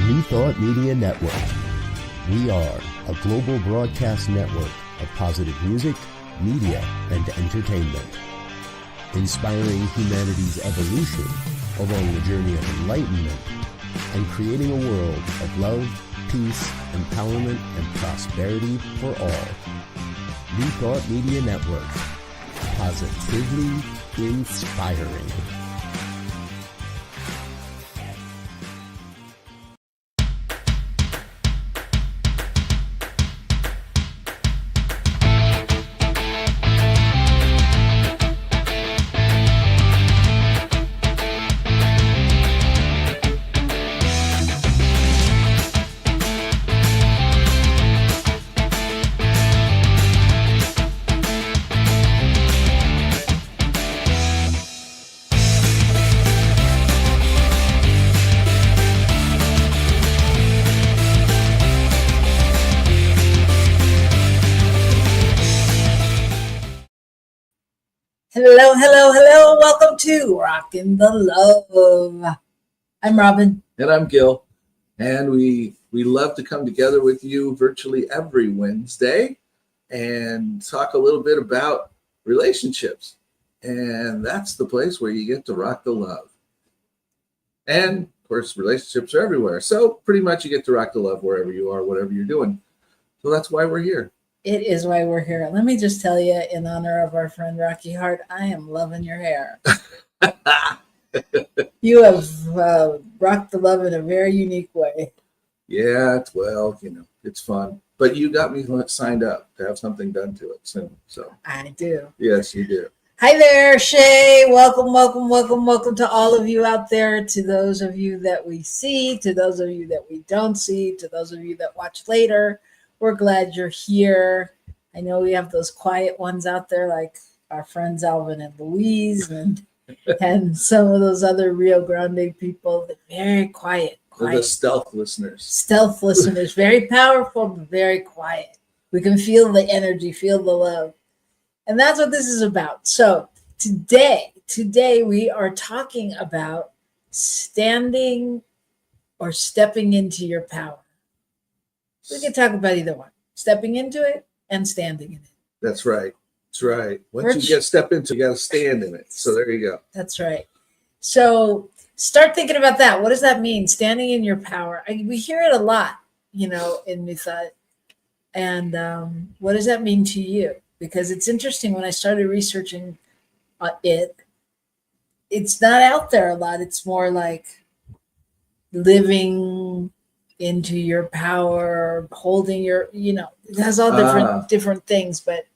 New Thought Media Network. We are a global broadcast network of positive music, media, and entertainment, inspiring humanity's evolution along the journey of enlightenment and creating a world of love, peace, empowerment, and prosperity for all. New Thought Media Network. Positively inspiring. Hello, hello, hello. Welcome to Rockin the Love. I'm Robyn. And I'm Gil. And we love to come together with you virtually every Wednesday and talk a little bit about relationships. And that's the place where you get to rock the love. And of course, relationships are everywhere. So pretty much you get to rock the love wherever you are, whatever you're doing. So that's why we're here. It is why we're here. Let me just tell you, in honor of our friend Rocky Hart, I am loving your hair. You have rocked the love in a very unique way. Yeah, well, it's fun. But you got me signed up to have something done to it soon. So I do. Yes, you do. Hi there, Shay. Welcome, welcome, welcome, welcome to all of you out there, to those of you that we see, to those of you that we don't see, to those of you that watch later. We're glad you're here. I know we have those quiet ones out there, like our friends Alvin and Louise, and some of those other Rio Grande people. They're very quiet. They're the stealth listeners. Stealth listeners, very powerful, but very quiet. We can feel the energy, feel the love. And that's what this is about. So today we are talking about standing or stepping into your power. We can talk about either one, stepping into it and standing in it. That's right. That's right. Once you step into it, you got to stand in it. So there you go. That's right. So start thinking about that. What does that mean? Standing in your power. We hear it a lot, in New Thought. And what does that mean to you? Because it's interesting, when I started researching it's not out there a lot. It's more like living into your power, holding your, it has all different things, but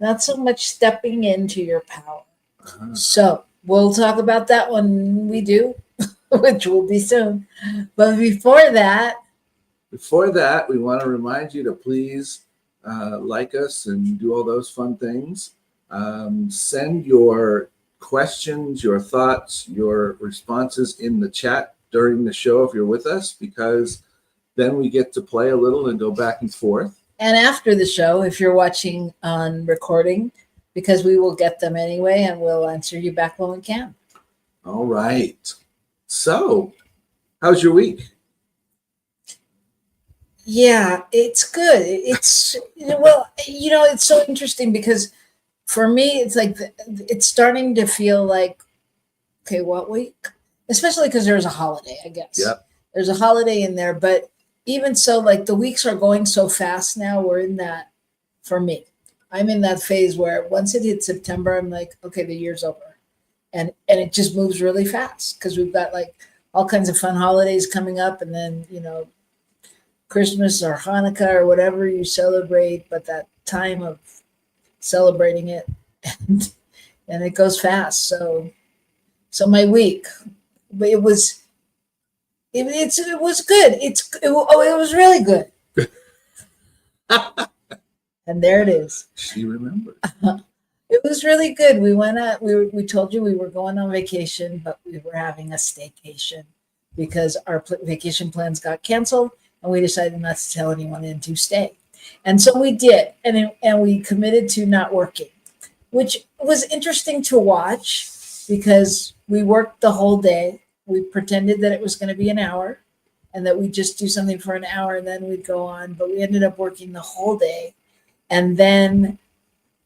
not so much stepping into your power. So we'll talk about that when we do, which will be soon. But before that, we want to remind you to please like us and do all those fun things. Send your questions, your thoughts, your responses in the chat during the show if you're with us, because then we get to play a little and go back and forth. And after the show, if you're watching on recording, because we will get them anyway, and we'll answer you back when we can. All right. So, how's your week? Yeah, it's good. It's, it's so interesting because for me, it's like, it's starting to feel like, okay, what week? Especially because there's a holiday, I guess. Yep. There's a holiday in there, but even so, like, the weeks are going so fast now. We're in that, for me, I'm in that phase where once it hits September, I'm like, okay, the year's over. And it just moves really fast because we've got like all kinds of fun holidays coming up, and then, Christmas or Hanukkah or whatever you celebrate, but that time of celebrating it, and it goes fast. So my week, but it was good. It was really good. And there it is. She remembered. It was really good. We went out. We told you we were going on vacation, but we were having a staycation because our vacation plans got canceled, and we decided not to tell anyone and to stay. And so we did, and we committed to not working, which was interesting to watch because we worked the whole day. We pretended that it was going to be an hour, and that we'd just do something for an hour and then we'd go on. But we ended up working the whole day. And then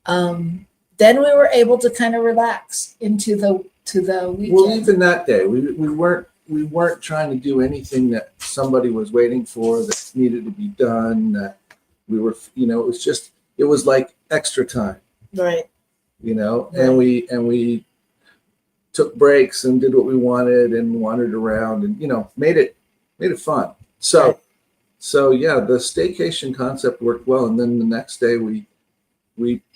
we were able to kind of relax into the weekend. Well, even that day, we weren't trying to do anything that somebody was waiting for, that needed to be done, that we were, it was like extra time. Right. Right. And we took breaks and did what we wanted and wandered around and, made it fun. So, right. So yeah, the staycation concept worked well. And then the next day we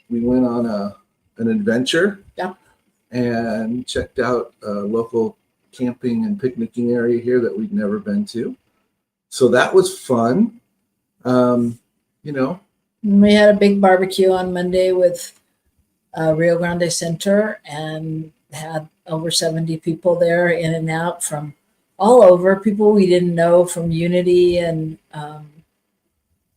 went on an adventure. Yeah. And checked out a local camping and picnicking area here that we'd never been to. So that was fun. We had a big barbecue on Monday with Rio Grande Center and had over 70 people there, in and out from all over, people we didn't know from Unity and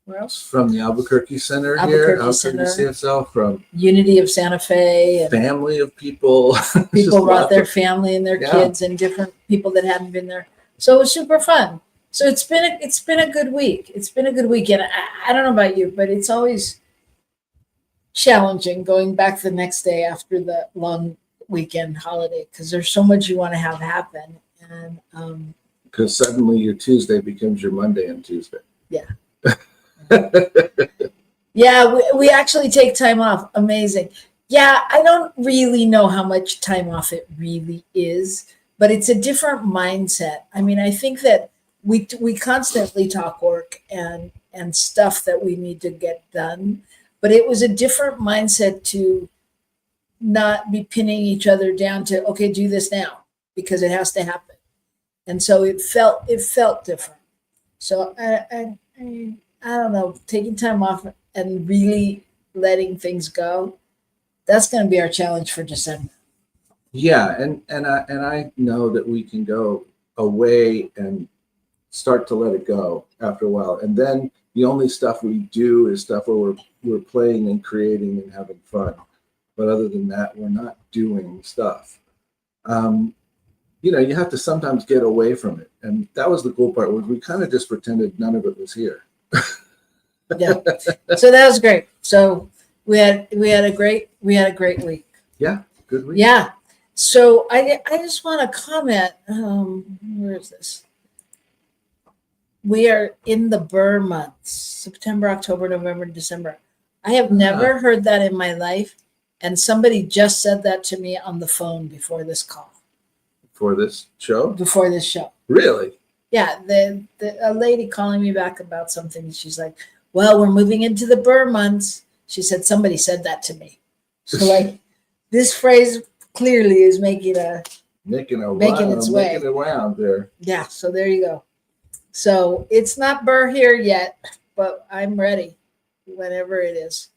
where else? From the Albuquerque Center Albuquerque Center. CSL, from Unity of Santa Fe. And family of people. People brought their family and their kids and different people that hadn't been there. So it was super fun. So it's been a good week. It's been a good weekend. I don't know about you, but it's always challenging going back the next day after the long weekend holiday, because there's so much you want to have happen. And because suddenly your Tuesday becomes your Monday and Tuesday. Yeah. Yeah, we actually take time off. Amazing. Yeah, I don't really know how much time off it really is, but it's a different mindset. I mean, I think that we constantly talk work and stuff that we need to get done, but it was a different mindset to not be pinning each other down to, okay, do this now because it has to happen. And so it felt different. So I don't know, taking time off and really letting things go, that's going to be our challenge for December. Yeah, and I know that we can go away and start to let it go after a while. And then the only stuff we do is stuff where we're playing and creating and having fun. But other than that, we're not doing stuff. You have to sometimes get away from it. And that was the cool part, was we kind of just pretended none of it was here. Yeah. So that was great. So we had a great week. Yeah, good week. Yeah. So I just want to comment. Where is this? We are in the Burr months: September, October, November, December. I have never heard that in my life, and somebody just said that to me on the phone before this call. Before this show? Before this show. Really? Yeah, a lady calling me back about something. She's like, well, we're moving into the Burr months. She said, somebody said that to me. So like this phrase clearly is making its way. Making it around there. Yeah, so there you go. So it's not Burr here yet, but I'm ready whenever it is.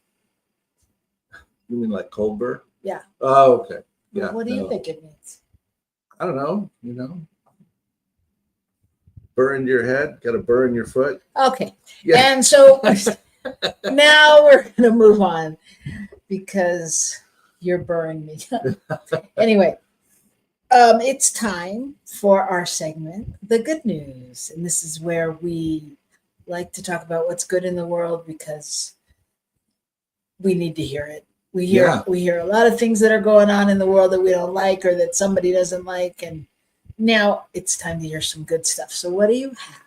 You mean like cold Burr? Yeah. Oh, okay. Yeah. What do you think it means? I don't know. Burr into your head, got a burr in your foot. Okay. Yeah. And so now we're going to move on because you're burring me. Anyway, it's time for our segment, The Good News. And this is where we like to talk about what's good in the world because we need to hear it. We hear a lot of things that are going on in the world that we don't like or that somebody doesn't like. And now it's time to hear some good stuff. So what do you have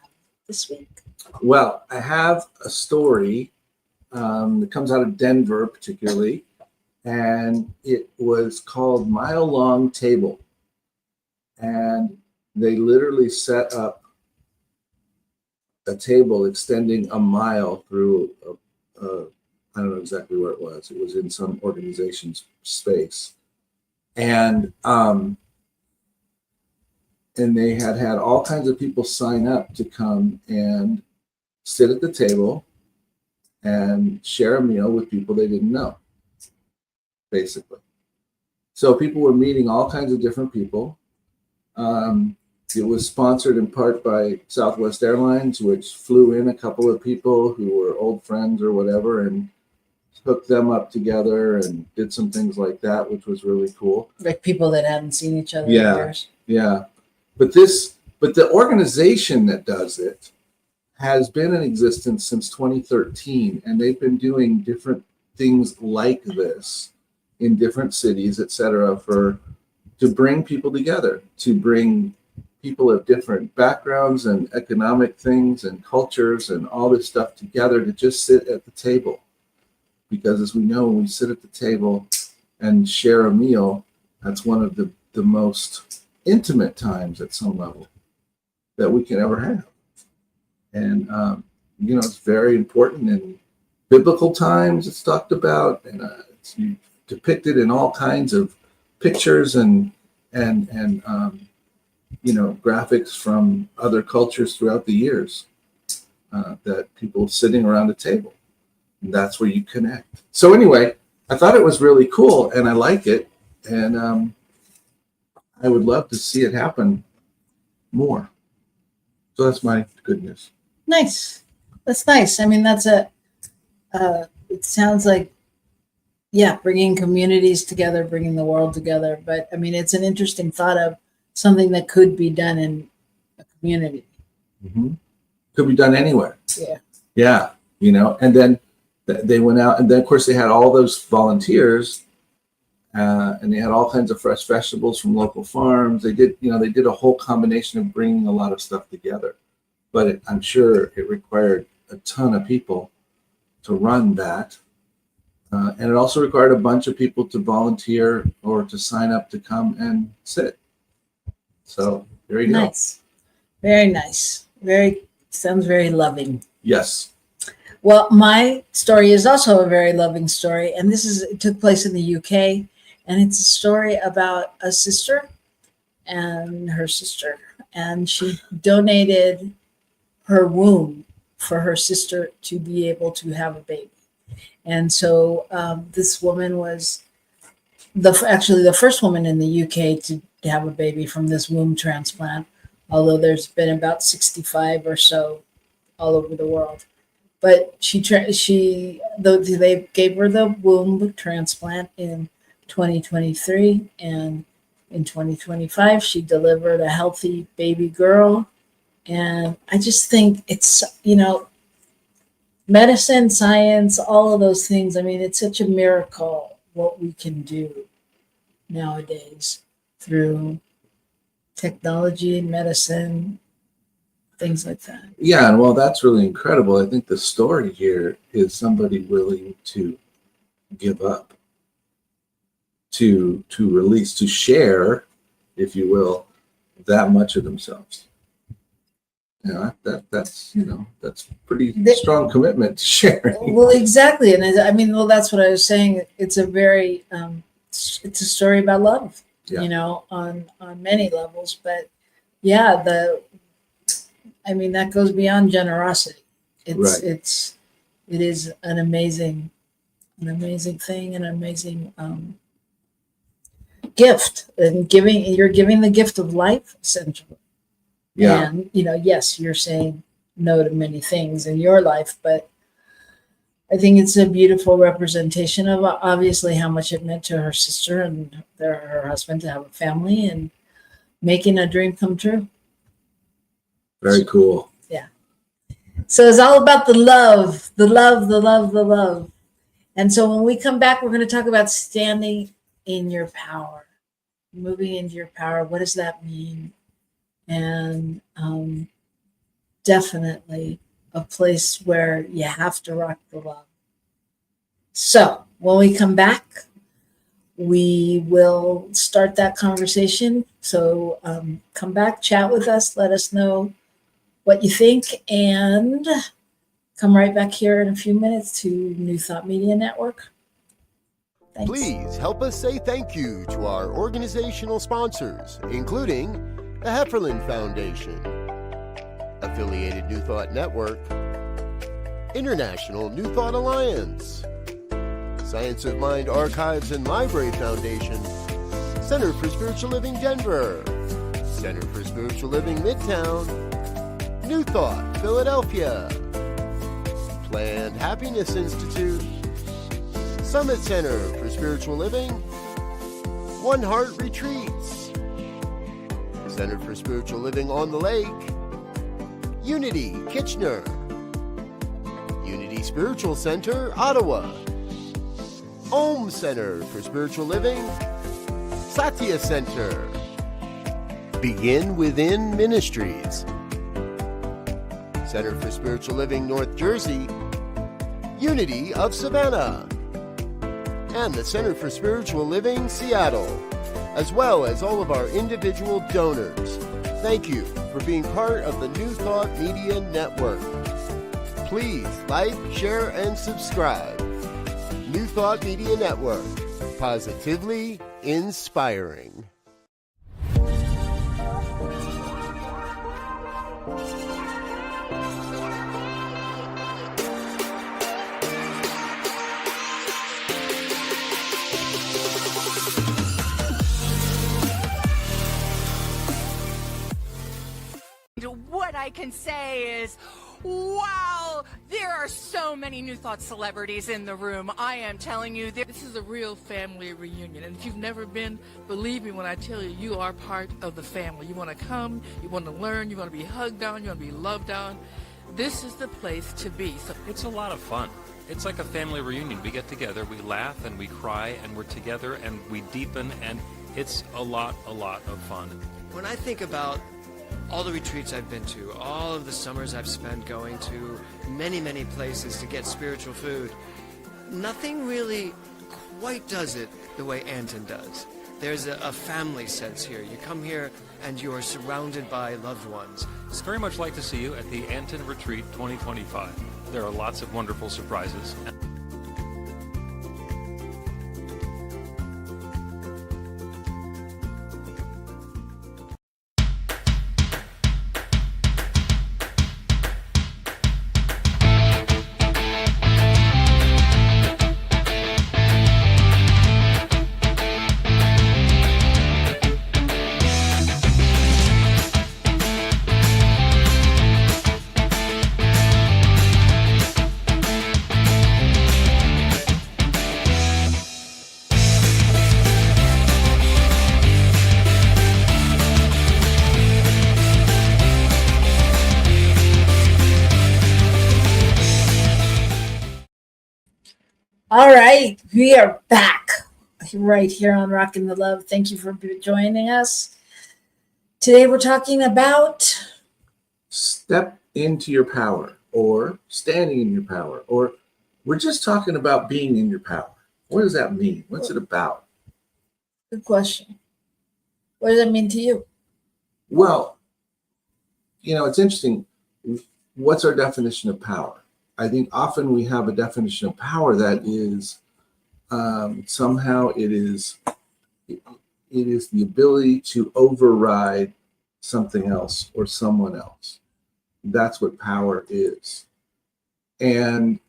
this week? Well, I have a story that comes out of Denver particularly, and it was called Mile Long Table. And they literally set up a table extending a mile through I don't know exactly where it was. It was in some organization's space. And they had all kinds of people sign up to come and sit at the table and share a meal with people they didn't know, basically. So people were meeting all kinds of different people. It was sponsored in part by Southwest Airlines, which flew in a couple of people who were old friends or whatever and hooked them up together and did some things like that, which was really cool. Like people that hadn't seen each other in years. Yeah. But this But the organization that does it has been in existence since 2013, and they've been doing different things like this in different cities, et cetera, to bring people together, to bring people of different backgrounds and economic things and cultures and all this stuff together to just sit at the table. Because as we know, when we sit at the table and share a meal, that's one of the most intimate times at some level that we can ever have. And, it's very important in biblical times. It's talked about, and it's depicted in all kinds of pictures and graphics from other cultures throughout the years, that people sitting around a table, and that's where you connect. So anyway, I thought it was really cool, and I like it, and I would love to see it happen more. So that's my good news. Nice. That's nice. I mean, that's it sounds like, bringing communities together, bringing the world together. But I mean, it's an interesting thought of something that could be done in a community. Mm-hmm. Could be done anywhere. Yeah. Yeah. And then they went out, and then of course they had all those volunteers, and they had all kinds of fresh vegetables from local farms. They did a whole combination of bringing a lot of stuff together. But I'm sure it required a ton of people to run that. And it also required a bunch of people to volunteer or to sign up to come and sit. So there you go. Nice. Very nice. Sounds very loving. Yes. Well, my story is also a very loving story. And it took place in the UK. And it's a story about a sister and her sister. And she donated her womb for her sister to be able to have a baby. And so this woman was the first woman in the UK to have a baby from this womb transplant, although there's been about 65 or so all over the world. But they gave her the womb transplant in 2023, and in 2025 she delivered a healthy baby girl. And I just think it's, medicine, science, all of those things. I mean, it's such a miracle what we can do nowadays through technology, medicine, things like that. Yeah, and well, that's really incredible. I think the story here is somebody willing to give up, to release, to share, if you will, that much of themselves. That's pretty strong commitment to sharing. Well, exactly. And that's what I was saying. It's a very, it's a story about love, on many levels. But that goes beyond generosity. It is an amazing thing, an amazing gift. And you're giving the gift of life, essentially. Yeah. And, yes, you're saying no to many things in your life, but I think it's a beautiful representation of obviously how much it meant to her sister and her husband to have a family and making a dream come true. Very cool. Yeah. So it's all about the love, the love, the love, the love. And so when we come back, we're going to talk about standing in your power, moving into your power. What does that mean? And definitely a place where you have to rock the love. So when we come back, we will start that conversation. So come back, chat with us, let us know what you think, and come right back here in a few minutes to New Thought Media Network. Thanks. Please help us say thank you to our organizational sponsors, including the Hefferland Foundation, Affiliated New Thought Network, International New Thought Alliance, Science of Mind Archives and Library Foundation, Center for Spiritual Living Denver, Center for Spiritual Living Midtown, New Thought Philadelphia, Planned Happiness Institute, Summit Center for Spiritual Living, One Heart Retreats, Center for Spiritual Living on the Lake, Unity, Kitchener, Unity Spiritual Center, Ottawa, Center for Spiritual Living, Satya Center, Begin Within Ministries, Center for Spiritual Living, North Jersey, Unity of Savannah, and the Center for Spiritual Living, Seattle, as well as all of our individual donors. Thank you for being part of the New Thought Media Network. Please like, share, and subscribe. New Thought Media Network, positively inspiring. What I can say is, wow, there are so many New Thought celebrities in the room. I am telling you, This is a real family reunion, and if you've never been, believe me when I tell you, you are part of the family. You want to come, you want to learn, you want to be hugged on, you want to be loved on. This is the place to be. So it's a lot of fun. It's like a family reunion. We get together, we laugh and we cry, and we're together and we deepen, and it's a lot of fun. When I think about all the retreats I've been to, all of the summers I've spent going to many places to get spiritual food, nothing really quite does it the way Anton does. There's a family sense here. You come here and you're surrounded by loved ones. It's very much like to see you at the Anton Retreat 2025. There are lots of wonderful surprises. All right, we are back right here on Rockin the Love. Thank you for joining us. Today we're talking about Step into your power, or standing in your power, or we're just talking about being in your power. What does that mean? What's it about? good question. What does that mean to you? Well, it's interesting. What's our definition of power? I think often we have a definition of power that is somehow it is the ability to override something else or someone else. That's what power is. And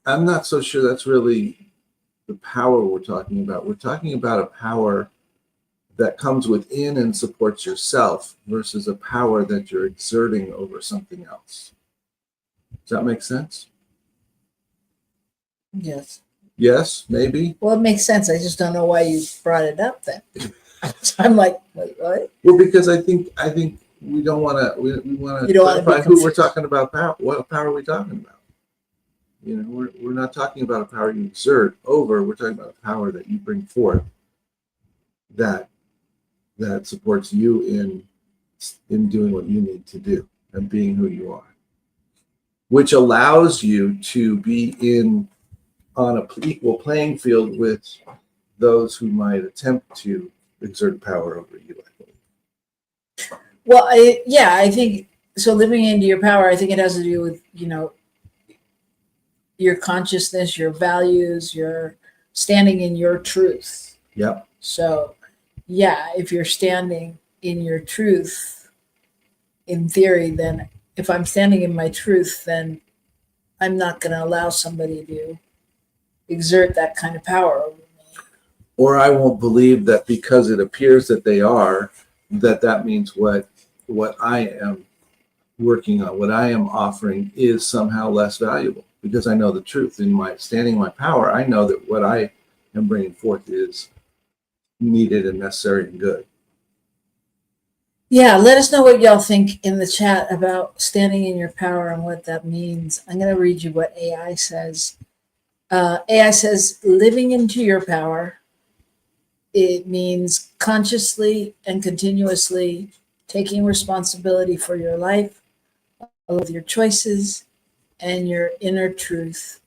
I'm not so sure that's really the power we're talking about. We're talking about a power that comes within and supports yourself versus a power that you're exerting over something else. Does that make sense? Yes. Yes, maybe. Well, it makes sense. I just don't know why you brought it up then. I'm like, wait, what? Well, because I think we don't want to. We want to clarify who we're talking about. What power are we talking about? We're not talking about a power you exert over. We're talking about a power that you bring forth that supports you in doing what you need to do and being who you are, which allows you to be on an equal playing field with those who might attempt to exert power over you, I believe. Well, I think so. Living into your power, I think it has to do with, your consciousness, your values, your standing in your truth. Yep. So, yeah, if you're standing in your truth, in theory, then if I'm standing in my truth, then I'm not going to allow somebody to exert that kind of power over me. Or I won't believe that because it appears that they are, that means what I am working on, what I am offering is somehow less valuable, because I know the truth. In my standing in my power, I know that what I am bringing forth is needed and necessary and good. Yeah, let us know what y'all think in the chat about standing in your power and what that means. I'm going to read you what AI says. AI says living into your power. It means consciously and continuously taking responsibility for your life, all of your choices, and your inner truth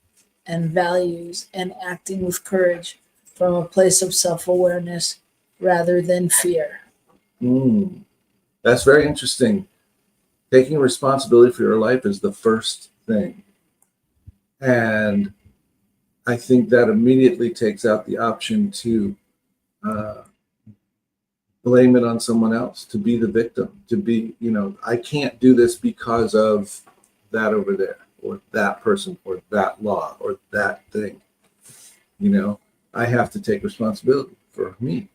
and values, and acting with courage from a place of self awareness rather than fear. Mm, that's very interesting. Taking responsibility for your life is the first thing. And I think that immediately takes out the option to uh, blame it on someone else, to be the victim, to be, I can't do this because of that over there, or that person, or that law, or that thing. I have to take responsibility for me.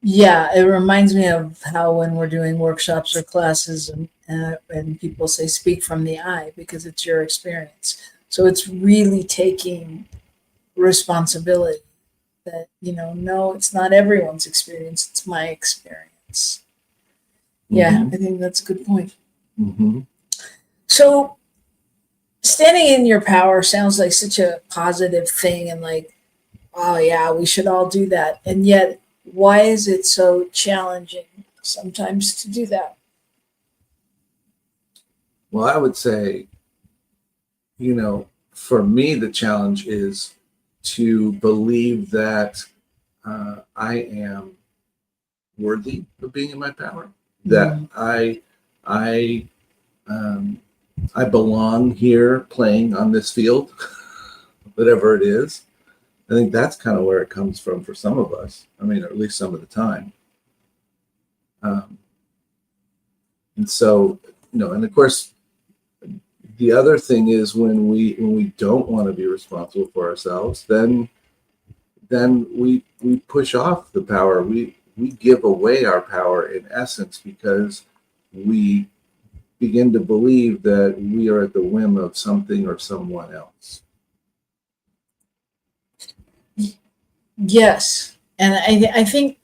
Yeah, it reminds me of how when we're doing workshops or classes and people say speak from the I because it's your experience. So it's really taking responsibility that, no, it's not everyone's experience, it's my experience. Yeah, I think that's a good point. Mm-hmm. So standing in your power sounds like such a positive thing and like, oh yeah, we should all do that. And yet, why is it so challenging sometimes to do that? Well, I would say, for me, the challenge is to believe that I am worthy of being in my power, that I belong here playing on this field, whatever it is. I think that's kind of where it comes from for some of us. I mean, at least some of the time. And so, and of course, the other thing is when we don't want to be responsible for ourselves, then we push off the power. We give away our power in essence because we begin to believe that we are at the whim of something or someone else. Yes. And I think,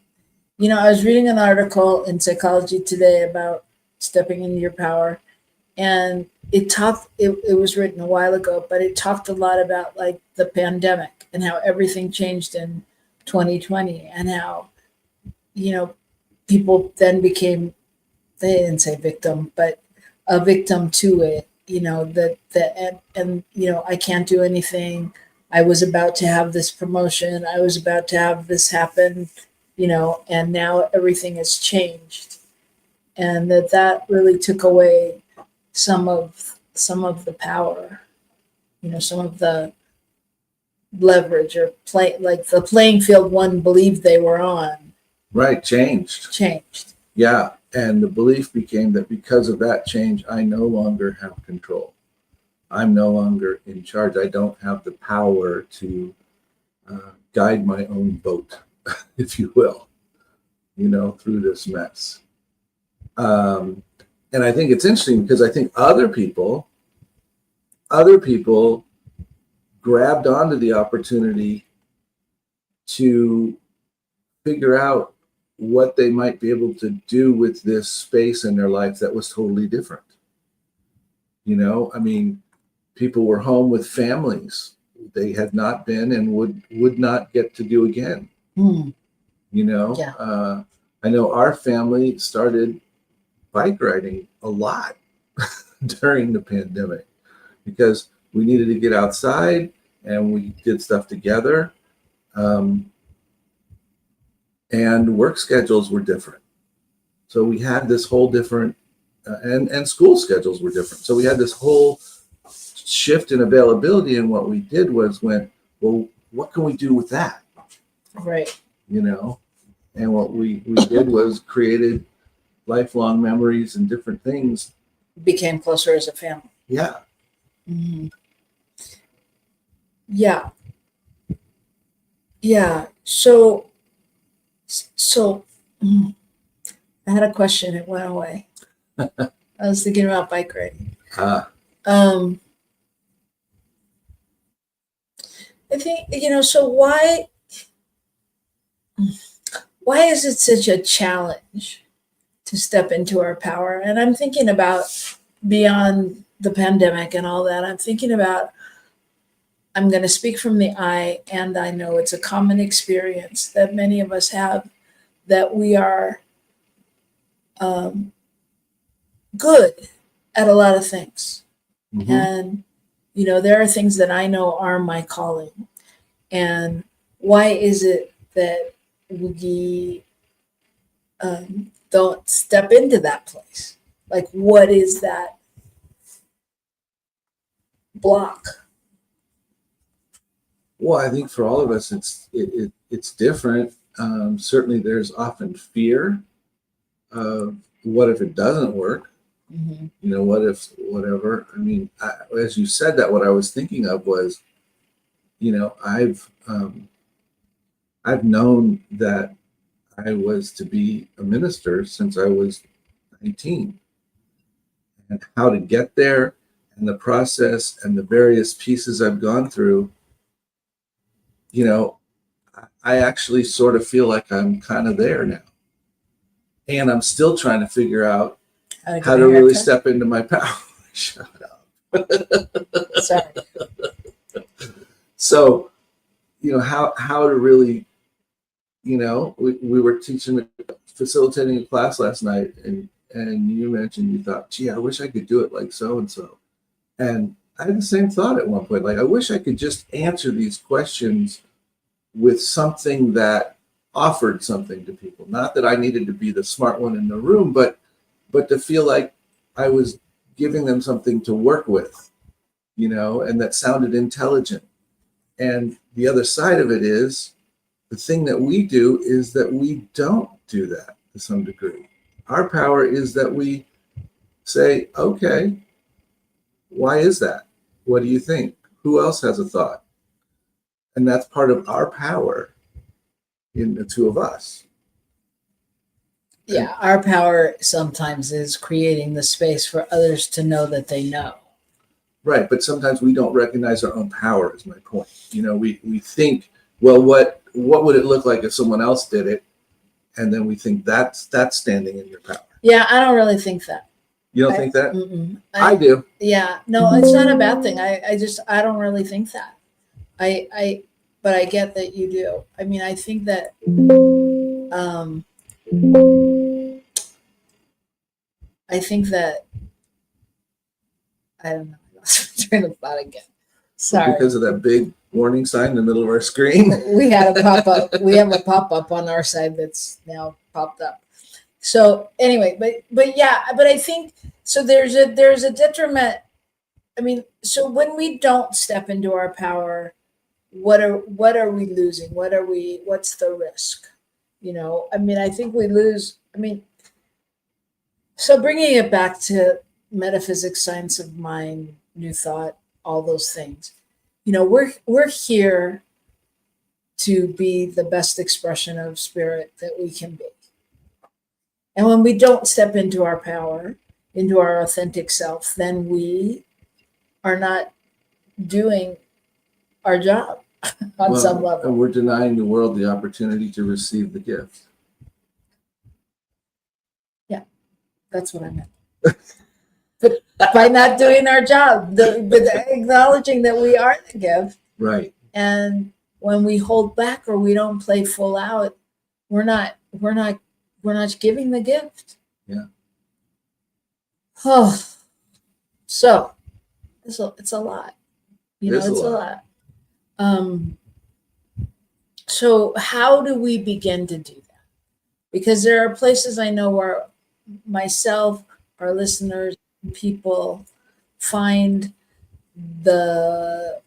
I was reading an article in Psychology Today about stepping into your power. And it was written a while ago, but it talked a lot about like the pandemic and how everything changed in 2020 and how, people then became, they didn't say victim, but a victim to it, and I can't do anything. I was about to have this promotion. I was about to have this happen, and now everything has changed. And that really took away some of the power, some of the leverage or play, like the playing field one believed they were on. Right, changed. Yeah, and the belief became that because of that change, I no longer have control. I'm no longer in charge. I don't have the power to guide my own boat, if you will, through this mess. And I think it's interesting because I think other people grabbed onto the opportunity to figure out what they might be able to do with this space in their life that was totally different. I mean, people were home with families they had not been and would not get to do again. Yeah. I know our family started bike riding a lot during the pandemic because we needed to get outside and we did stuff together. And work schedules were different. So we had this whole different, and school schedules were different. So we had this whole shift in availability. And what we did was went, well, what can we do with that? Right. And what we did was created lifelong memories and different things. Became closer as a family. Yeah. Mm-hmm. Yeah. Yeah. So I had a question. It went away. I was thinking about bike riding. I think, so why is it such a challenge to step into our power. And I'm thinking about beyond the pandemic and all that. I'm thinking about, I'm going to speak from the I, and I know it's a common experience that many of us have, that we are good at a lot of things. Mm-hmm. And, you know, there are things that I know are my calling. And why is it that we don't step into that place? Like, what is that block? Well, I think for all of us, it's different. Certainly, there's often fear of what if it doesn't work? Mm-hmm. You know, what if whatever? I mean, as you said that, what I was thinking of was, you know, I've known that I was to be a minister since I was 19, and how to get there, and the process, and the various pieces I've gone through. You know, I actually sort of feel like I'm kind of there now. And I'm still trying to figure out how to really step into my power. Shut up. Sorry. So, you know, how to really, you know, we were facilitating a class last night, and you mentioned you thought, gee, I wish I could do it like so-and-so. And I had the same thought at one point, like, I wish I could just answer these questions with something that offered something to people. Not that I needed to be the smart one in the room, but to feel like I was giving them something to work with, you know, and that sounded intelligent. And the other side of it is, the thing that we do is that we don't do that to some degree. Our power is that we say, okay, why is that? What do you think? Who else has a thought? And that's part of our power in the two of us. Yeah, our power sometimes is creating the space for others to know that they know. Right, but sometimes we don't recognize our own power, is my point. You know, we think, well, what would it look like if someone else did it? And then we think that's standing in your power. Yeah, I don't really think that. You don't think that? I do. Yeah, no, it's not a bad thing. I don't really think that. But I get that you do. I mean, I think that I don't know. I lost my train of thought again. Sorry. Because of that big warning sign in the middle of our screen. We had a pop-up. We have a pop-up on our side that's now popped up. So anyway, but yeah, but I think so there's a detriment. I mean, so when we don't step into our power, what are we losing? What's the risk? You know, I mean, I think we lose. I mean, so bringing it back to metaphysics, science of mind, new thought, all those things. You know, we're here to be the best expression of spirit that we can be. And when we don't step into our power, into our authentic self, then we are not doing our job on some level. And we're denying the world the opportunity to receive the gift. Yeah, that's what I meant. But by not doing our job, but acknowledging that we are the gift. Right. And when we hold back or we don't play full out, we're not giving the gift. Yeah. Oh, so it's a lot. You know, it's a lot. So how do we begin to do that? Because there are places I know where myself, our listeners, people find the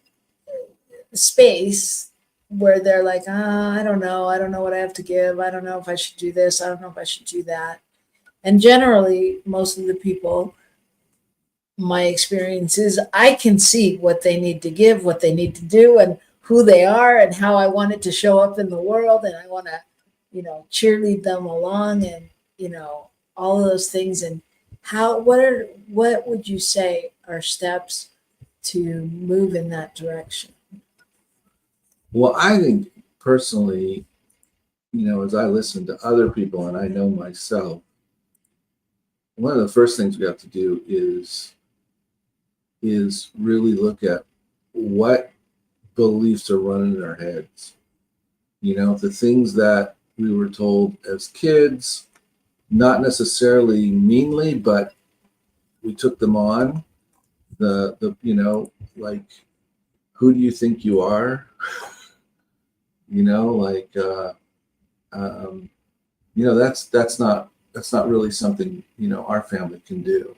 space where they're like, I don't know what I have to give. I don't know if I should do this. I don't know if I should do that. And generally, most of the people, my experience is I can see what they need to give, what they need to do, and who they are, and how I want it to show up in the world. And I want to, you know, cheerlead them along, and, you know, all of those things. And what would you say are steps to move in that direction? Well, I think personally, you know, as I listen to other people and I know myself, one of the first things we have to do is really look at what beliefs are running in our heads. You know, the things that we were told as kids, not necessarily meanly, but we took them on. The you know, like, who do you think you are? You know, like, you know, that's not really something, you know, our family can do.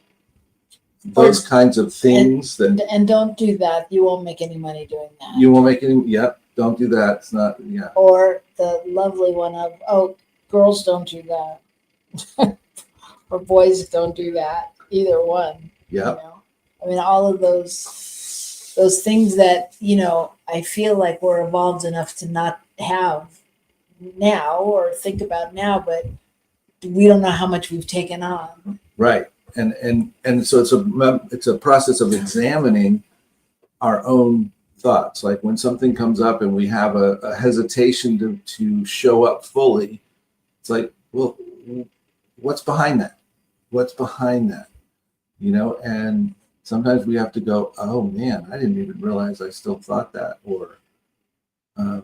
Those kinds of things and don't do that. You won't make any money doing that. you won't make any. Yep, don't do that. It's not. Yeah. Or the lovely one of, oh, girls don't do that, or boys don't do that. Either one. Yeah. You know? I mean, all of those things that, you know, I feel like we're evolved enough to not have now or think about now, but we don't know how much we've taken on. Right. And so it's a process of examining our own thoughts. Like when something comes up and we have a hesitation to show up fully, it's like, well, what's behind that? What's behind that? You know, and sometimes we have to go, oh man, I didn't even realize I still thought that, or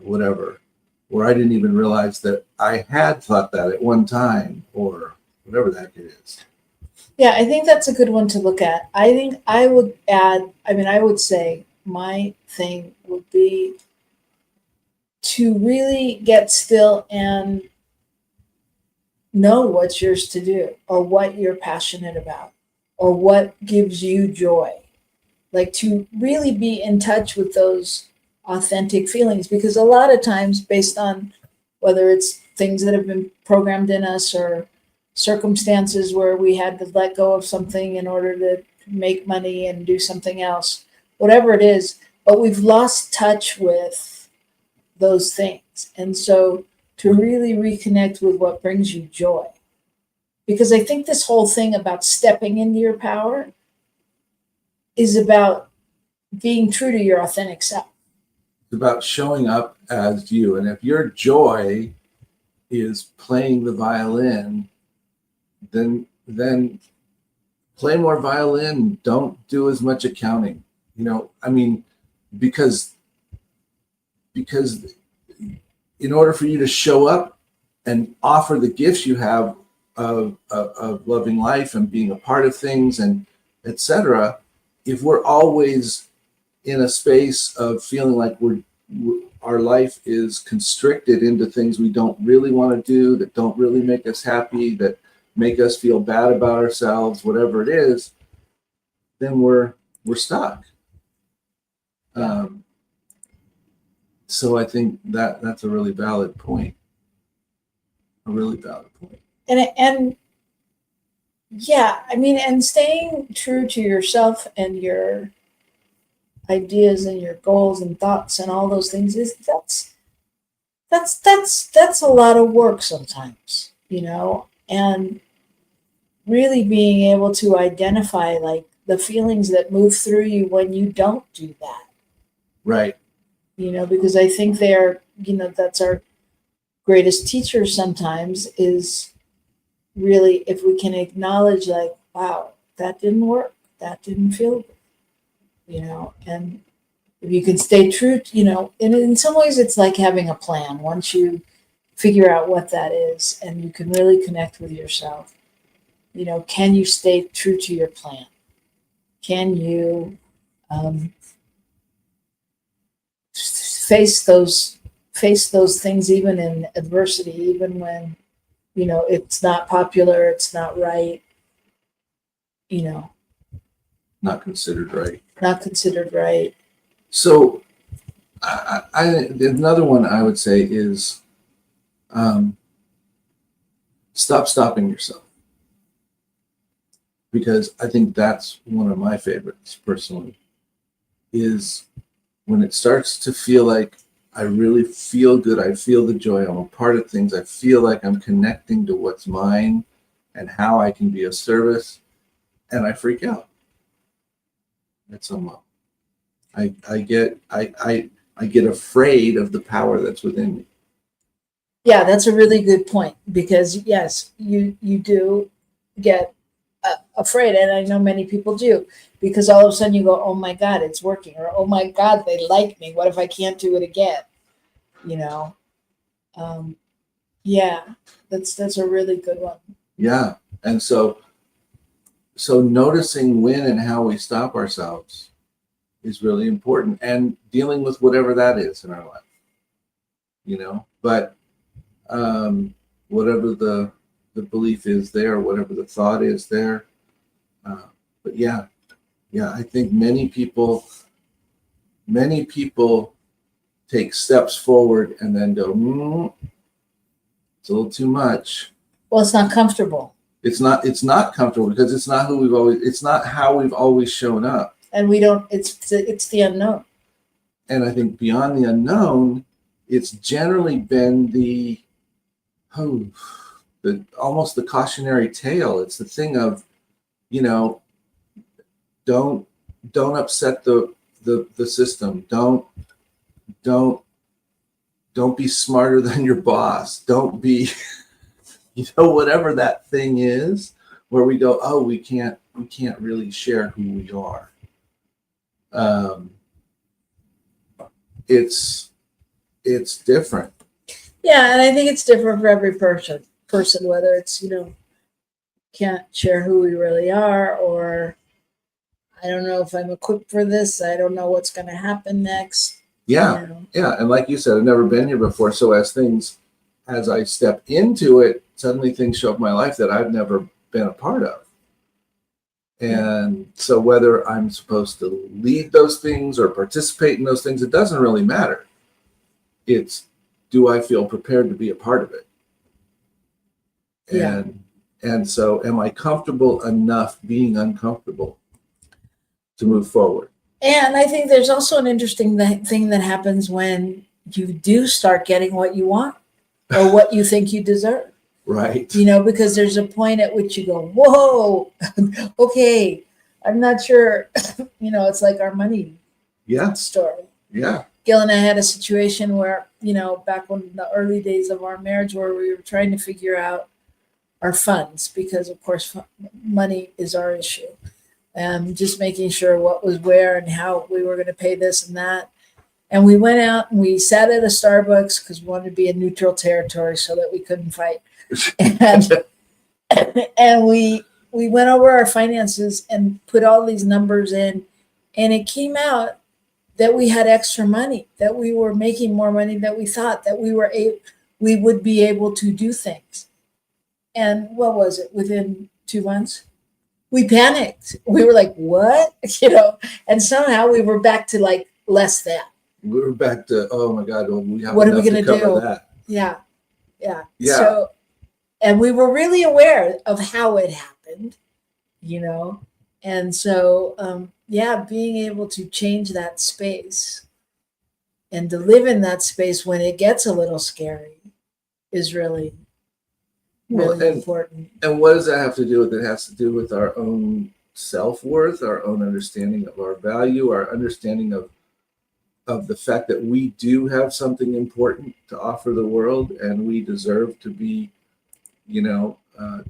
whatever, or I didn't even realize that I had thought that at one time, or whatever the heck it is. Yeah, I think that's a good one to look at. I think I would add, I mean, I would say my thing would be to really get still and know what's yours to do, or what you're passionate about, or what gives you joy. Like to really be in touch with those authentic feelings, because a lot of times, based on whether it's things that have been programmed in us or circumstances where we had to let go of something in order to make money and do something else, whatever it is, but we've lost touch with those things. And so to really reconnect with what brings you joy. Because I think this whole thing about stepping into your power is about being true to your authentic self. It's about showing up as you. And if your joy is playing the violin, then play more violin. Don't do as much accounting. You know, I mean, because in order for you to show up and offer the gifts you have of loving life and being a part of things and etc., if we're always in a space of feeling like our life is constricted into things we don't really want to do, that don't really make us happy, that make us feel bad about ourselves, whatever it is, then we're stuck. So I think that's a really valid point. A really valid point. And yeah, I mean, and staying true to yourself and your ideas and your goals and thoughts and all those things that's a lot of work sometimes, you know, and really being able to identify like the feelings that move through you when you don't do that. Right. You know, because I think they're, you know, that's our greatest teacher sometimes, is really if we can acknowledge like, wow, that didn't work, that didn't feel good, you know, and if you can stay true to, you know, and in some ways it's like having a plan. Once you figure out what that is and you can really connect with yourself, you know, can you stay true to your plan? Can you face those things even in adversity, even when, you know, it's not popular, it's not right, you know, Not considered right. not considered right. So another one I would say is stop stopping yourself. Because I think that's one of my favorites personally, is when it starts to feel like I really feel good, I feel the joy, I'm a part of things, I feel like I'm connecting to what's mine and how I can be of service, and I freak out. That's I get afraid of the power that's within me. Yeah, that's a really good point, because yes, you do get afraid, and I know many people do, because all of a sudden you go, oh my God, it's working, or oh my God, they like me. What if I can't do it again? You know, yeah, that's a really good one. Yeah. And so noticing when and how we stop ourselves is really important, and dealing with whatever that is in our life, you know, but whatever the belief is there, whatever the thought is there. But yeah, I think many people take steps forward and then go, it's a little too much. Well, it's not comfortable. It's not comfortable because it's not it's not how we've always shown up. And we don't, it's the unknown. And I think beyond the unknown, it's generally been the almost the cautionary tale. It's the thing of, you know, don't upset the system. Don't be smarter than your boss. Don't be, you know, whatever that thing is, where we go, oh, we can't really share who we are. It's different. Yeah, and I think it's different for every person, whether it's, you know, can't share who we really are, or I don't know if I'm equipped for this. I don't know what's going to happen next. Yeah. You know? Yeah. And like you said, I've never been here before. So as I step into it, suddenly things show up in my life that I've never been a part of. And so whether I'm supposed to lead those things or participate in those things, it doesn't really matter. It's, do I feel prepared to be a part of it? Yeah. And so am I comfortable enough being uncomfortable to move forward? And I think there's also an interesting thing that happens when you do start getting what you want or what you think you deserve. Right. You know, because there's a point at which you go, whoa, okay, I'm not sure. You know, it's like our money story. Yeah. Gil and I had a situation where, you know, back when the early days of our marriage, where we were trying to figure out our funds, because of course money is our issue. Just making sure what was where and how we were going to pay this and that. And we went out and we sat at a Starbucks because we wanted to be in neutral territory so that we couldn't fight. And we went over our finances and put all these numbers in, and it came out that we had extra money, that we were making more money than we thought, that we would be able to do things. And what was it? Within 2 months, we panicked. We were like, what? You know, and somehow we were back to like less than. We were back to, oh my God, well, we have what are we going to do? That. Yeah. So, and we were really aware of how it happened, you know, and so, being able to change that space and to live in that space when it gets a little scary is really important. And what does that have to do with? It has to do with our own self-worth, our own understanding of our value, our understanding of the fact that we do have something important to offer the world, and we deserve to be, you know,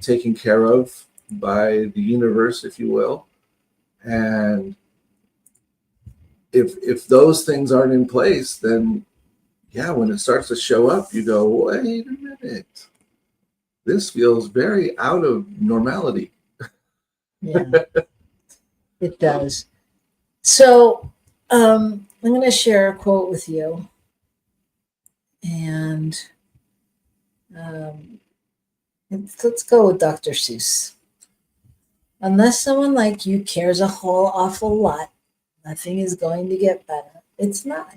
taken care of by the universe, if you will. And if those things aren't in place, then when it starts to show up, you go, wait a minute, this feels very out of normality. Yeah, it does. So I'm going to share a quote with you, and let's go with Dr. Seuss. Unless someone like you cares a whole awful lot, nothing is going to get better. It's not.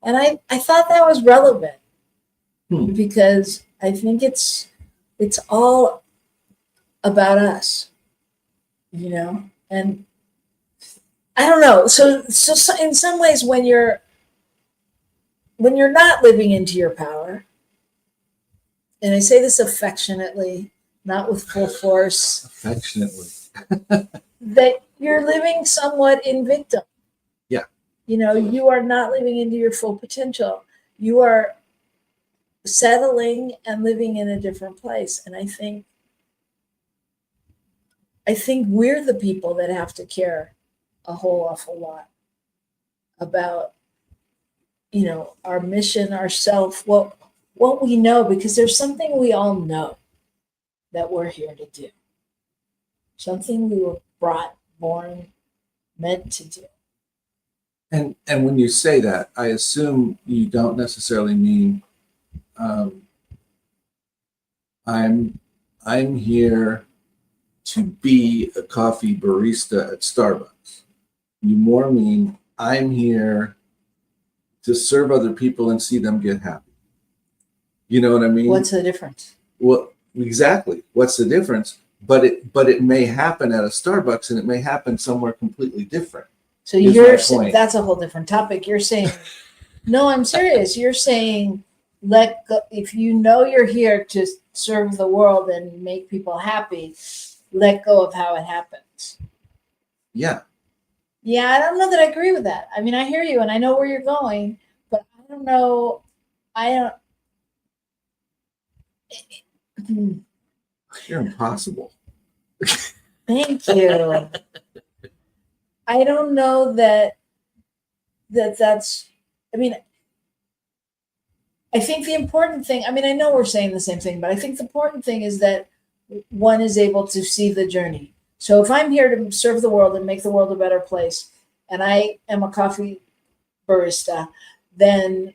And I thought that was relevant because I think it's all about us, you know, and I don't know. So in some ways, when you're not living into your power, and I say this affectionately, not with full force, affectionately, that you're living somewhat in victim. Yeah. You know, you are not living into your full potential. You are settling and living in a different place. And I think I think we're the people that have to care a whole awful lot about, our mission, ourself, what we know, because there's something we all know that we're here to do. Something we were born, meant to do. And when you say that, I assume you don't necessarily mean I'm here to be a coffee barista at Starbucks. You more mean I'm here to serve other people and see them get happy. You know what I mean? What's the difference? Well, exactly. What's the difference? But it may happen at a Starbucks and it may happen somewhere completely different. So you're saying that's a whole different topic. You're saying, no, I'm serious. You're saying, let go. If you know you're here to serve the world and make people happy, let go of how it happens. Yeah. Yeah, I don't know that I agree with that. I mean, I hear you and I know where you're going, but I don't know. You're impossible. Thank you. I don't know that's, I mean, I think the important thing, I mean, I know we're saying the same thing, but I think the important thing is that one is able to see the journey. So if I'm here to serve the world and make the world a better place, and I am a coffee barista, then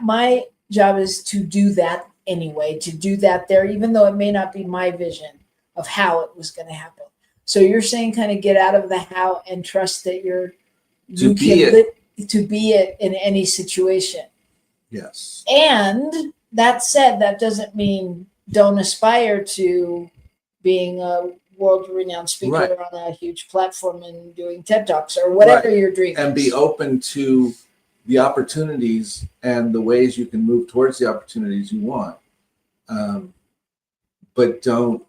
my job is to do that anyway, to do that there, even though it may not be my vision of how it was going to happen. So you're saying kind of get out of the how and trust that you can be it in any situation. Yes. And that said, that doesn't mean don't aspire to being a world-renowned speaker on a huge platform and doing TED Talks or whatever your dream is. And be open to the opportunities and the ways you can move towards the opportunities you want. But don't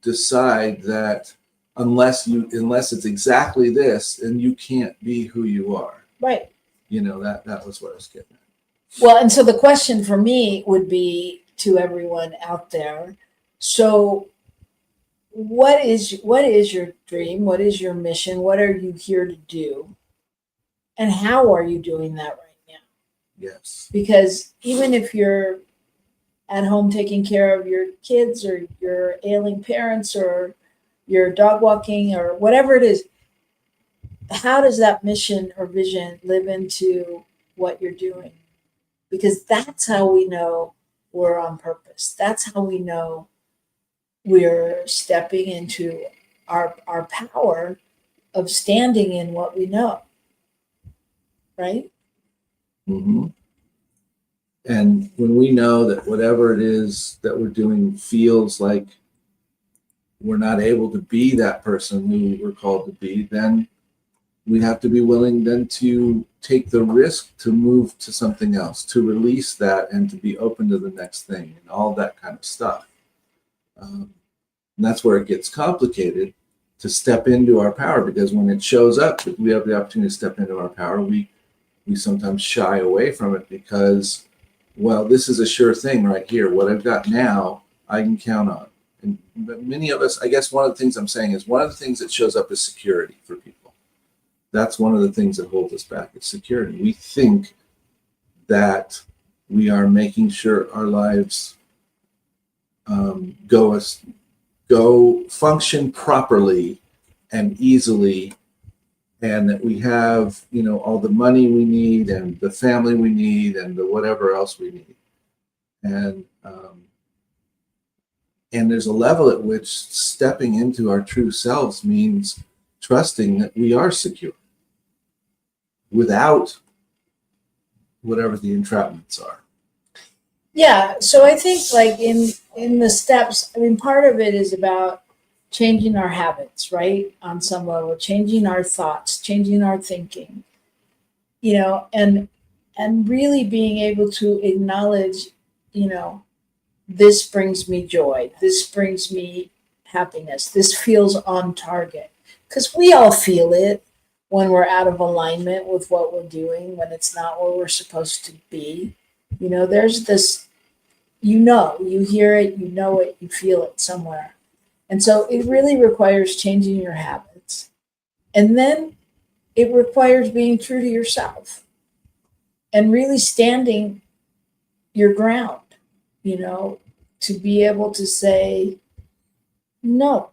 decide that unless it's exactly this, then you can't be who you are. Right. That was what I was getting at. Well, and so the question for me would be to everyone out there. So what is your dream? What is your mission? What are you here to do? And how are you doing that right now? Yes. Because even if you're at home taking care of your kids or your ailing parents or you're dog walking or whatever it is, how does that mission or vision live into what you're doing? Because that's how we know we're on purpose. That's how we know we're stepping into our power of standing in what we know. Right? Mm-hmm. And when we know that whatever it is that we're doing feels like we're not able to be that person who we're called to be, then we have to be willing then to take the risk to move to something else, to release that and to be open to the next thing and all that kind of stuff. And that's where it gets complicated to step into our power, because when it shows up, if we have the opportunity to step into our power, we sometimes shy away from it because, well, this is a sure thing right here. What I've got now, I can count on. And many of us, I guess one of the things I'm saying is one of the things that shows up is security for people. That's one of the things that holds us back is security. We think that we are making sure our lives go function properly and easily, and that we have, all the money we need and the family we need and the whatever else we need. And there's a level at which stepping into our true selves means trusting that we are secure without whatever the entrapments are. Yeah. So I think like in the steps, I mean, part of it is about changing our habits, right? On some level, changing our thoughts, changing our thinking, and really being able to acknowledge, this brings me joy. This brings me happiness. This feels on target. Because we all feel it when we're out of alignment with what we're doing, when it's not where we're supposed to be. There's this you hear it, you know it, you feel it somewhere. And so it really requires changing your habits. And then it requires being true to yourself and really standing your ground, to be able to say, no,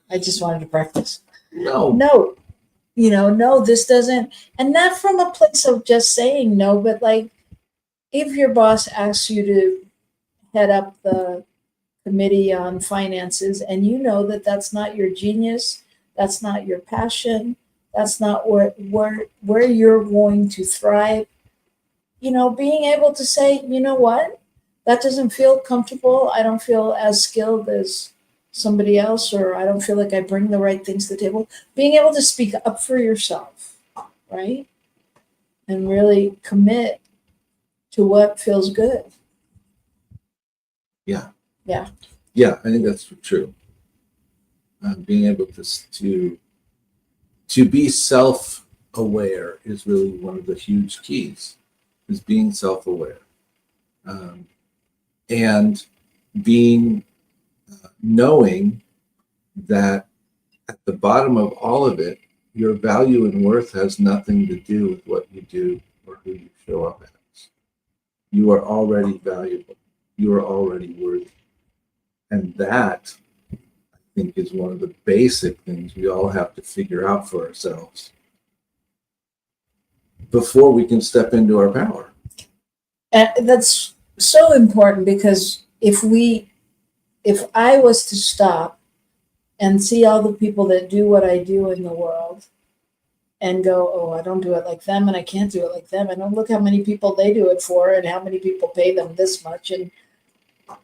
I just wanted to practice. No. No, no, this doesn't, and not from a place of just saying no, but like if your boss asks you to head up the committee on finances and you know that that's not your genius, that's not your passion, that's not where you're going to thrive, being able to say, you know what, that doesn't feel comfortable. I don't feel as skilled as somebody else, or I don't feel like I bring the right things to the table. Being able to speak up for yourself, right? And really commit to what feels good. Yeah. Yeah. Yeah, I think that's true. Being able to be self-aware is really one of the huge keys, is being self-aware. And being knowing that at the bottom of all of it, your value and worth has nothing to do with what you do or who you show up as. You are already valuable. You are already worthy. And that, I think, is one of the basic things we all have to figure out for ourselves before we can step into our power. And that's so important, because if I was to stop and see all the people that do what I do in the world and go, oh, I don't do it like them and I can't do it like them, and look how many people they do it for and how many people pay them this much, and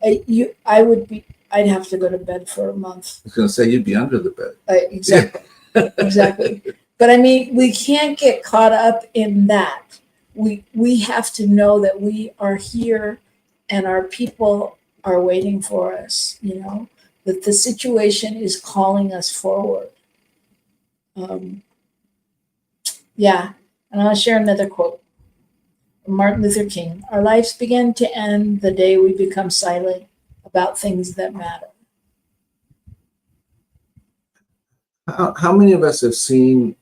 I'd have to go to bed for a month. I was going to say, you'd be under the bed. Exactly. Exactly. But I mean, we can't get caught up in that. We have to know that we are here and our people are waiting for us, that the situation is calling us forward. Yeah. And I'll share another quote from Martin Luther King. Our lives begin to end the day we become silent about things that matter. How many of us have seen,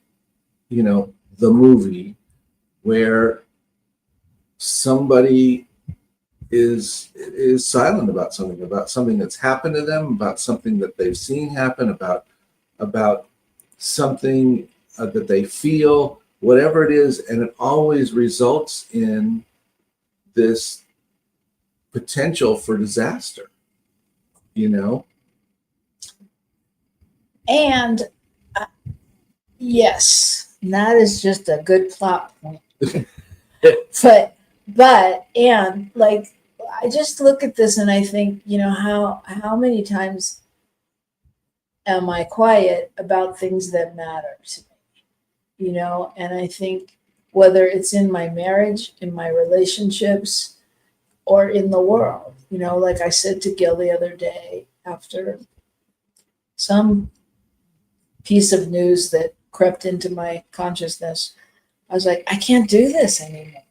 the movie where somebody is silent about something that's happened to them, about something that they've seen happen, about something that they feel, whatever it is, and it always results in this potential for disaster, And yes, that is just a good plot point. but like, I just look at this and I think, how many times am I quiet about things that matter to me? And I think whether it's in my marriage, in my relationships, or in the world, like I said to Gil the other day after some piece of news that crept into my consciousness, I was like, I can't do this anymore.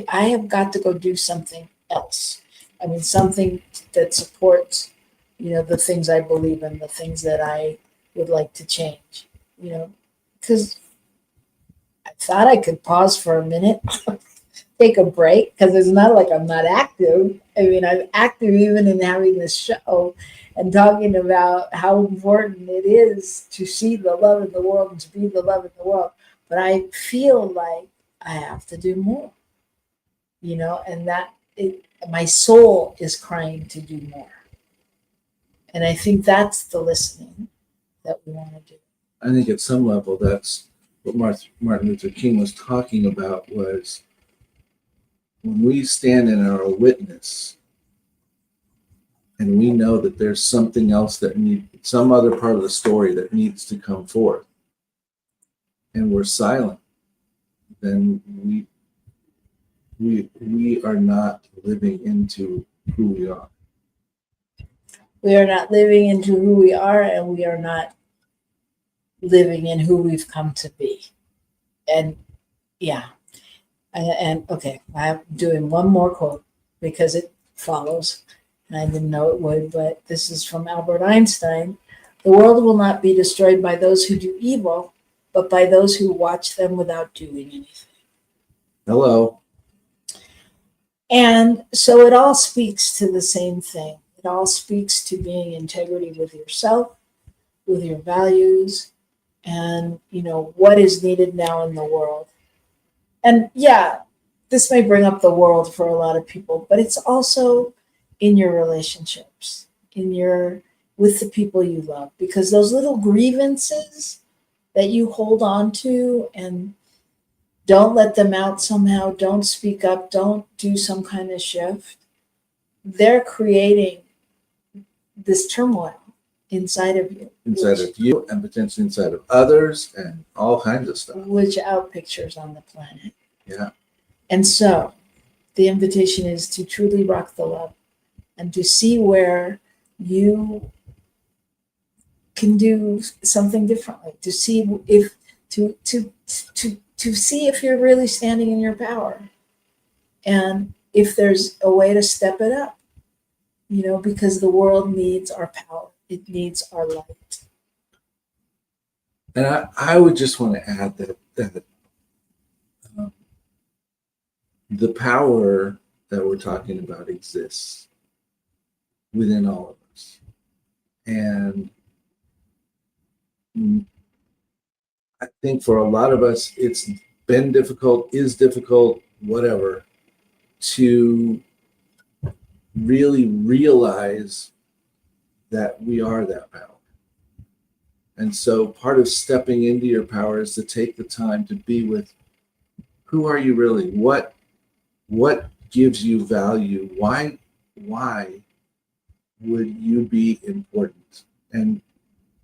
I have got to go do something else. I mean, something that supports, the things I believe in, the things that I would like to change, because I thought I could pause for a minute, take a break, because it's not like I'm not active. I mean, I'm active even in having this show and talking about how important it is to see the love in the world and to be the love in the world. But I feel like I have to do more, and that my soul is crying to do more. And I think that's the listening that we want to do. I think at some level, that's what Martin Luther King was talking about, was when we stand in our witness and we know that there's something else some other part of the story that needs to come forth, and we're silent, then we are not living into who we are. We are not living into who we are, and we are not living in who we've come to be. And yeah. And okay, I'm doing one more quote because it follows, and I didn't know it would, but this is from Albert Einstein. The world will not be destroyed by those who do evil, but by those who watch them without doing anything. Hello. And so it all speaks to the same thing. It all speaks to being integrity with yourself, with your values, and what is needed now in the world. And yeah, this may bring up the world for a lot of people, but it's also in your relationships, with the people you love, because those little grievances that you hold on to and don't let them out somehow, don't speak up, don't do some kind of shift, they're creating this turmoil inside of you. Inside of you and potentially inside of others and all kinds of stuff. Which outpictures on the planet. Yeah. And so the invitation is to truly rock the love and to see where you can do something differently, to see if to see if you're really standing in your power, and if there's a way to step it up, because the world needs our power. It needs our light. And I would just want to add that the power that we're talking about exists within all of us. And I think for a lot of us, it's been difficult, is difficult, whatever, to really realize that we are that power. And so part of stepping into your power is to take the time to be with, who are you really? What gives you value? Why would you be important? And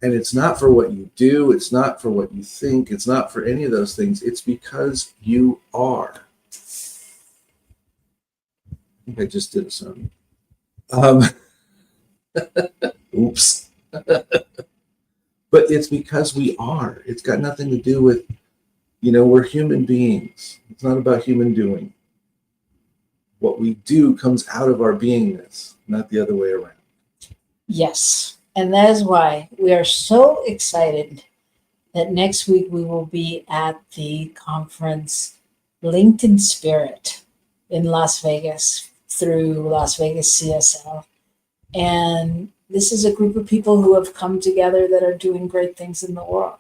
it's not for what you do, it's not for what you think, it's not for any of those things. It's because you are. I think I just did a song. Oops. But it's because we are. It's got nothing to do with, we're human beings. It's not about human doing. What we do comes out of our beingness, not the other way around. Yes. And that is why we are so excited that next week we will be at the conference Linked in Spirit in Las Vegas through Las Vegas CSL. And this is a group of people who have come together that are doing great things in the world,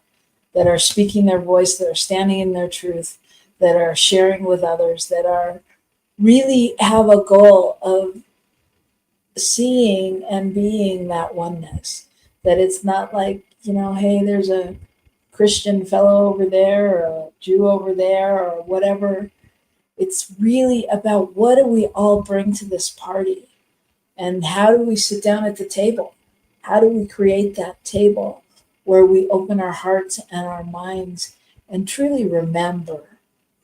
that are speaking their voice, that are standing in their truth, that are sharing with others, that are really have a goal of seeing and being that oneness. That it's not like, hey, there's a Christian fellow over there or a Jew over there or whatever. It's really about what do we all bring to this party? And how do we sit down at the table? How do we create that table where we open our hearts and our minds and truly remember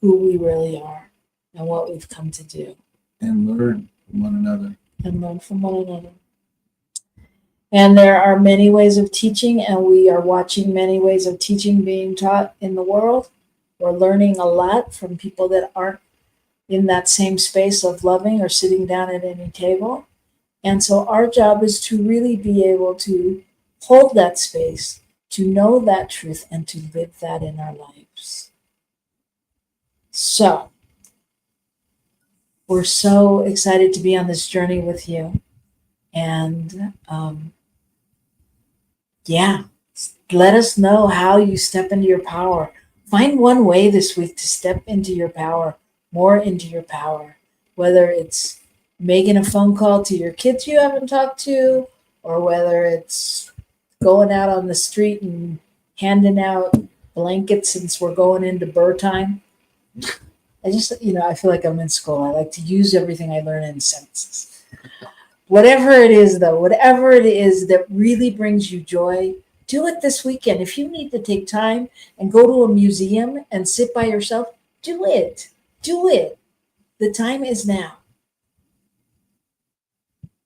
who we really are and what we've come to do? And learn from one another. And learn from one another. And there are many ways of teaching, and we are watching many ways of teaching being taught in the world. We're learning a lot from people that aren't in that same space of loving or sitting down at any table. And so our job is to really be able to hold that space, to know that truth, and to live that in our lives. So we're so excited to be on this journey with you. And let us know how you step into your power. Find one way this week to step into your power, more into your power, whether it's making a phone call to your kids you haven't talked to, or whether it's going out on the street and handing out blankets since we're going into burr time. I feel like I'm in school. I like to use everything I learn in sentences. Whatever it is that really brings you joy, do it this weekend. If you need to take time and go to a museum and sit by yourself, do it. Do it. The time is now.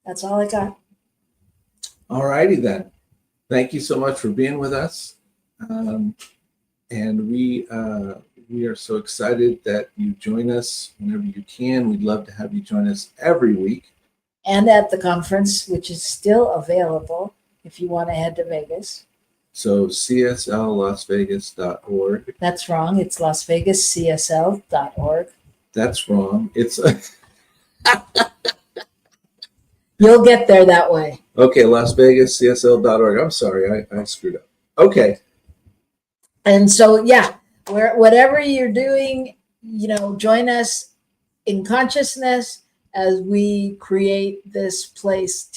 That's all I got. All righty then. Thank you so much for being with us. And we are so excited that you join us whenever you can. We'd love to have you join us every week. and at the conference, which is still available if you want to head to Vegas. So csllasvegas.org. That's wrong. It's lasvegascsl.org. That's wrong. It's You'll get there that way. okay, lasvegascsl.org. I'm sorry, I screwed up. Okay. And so, yeah, whatever you're doing, join us in consciousness as we create this place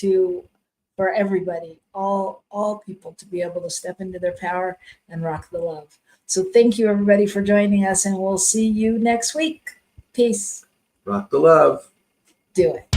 for everybody, all people to be able to step into their power and rock the love. So thank you everybody for joining us, and we'll see you next week. Peace. Rock the love. Do it.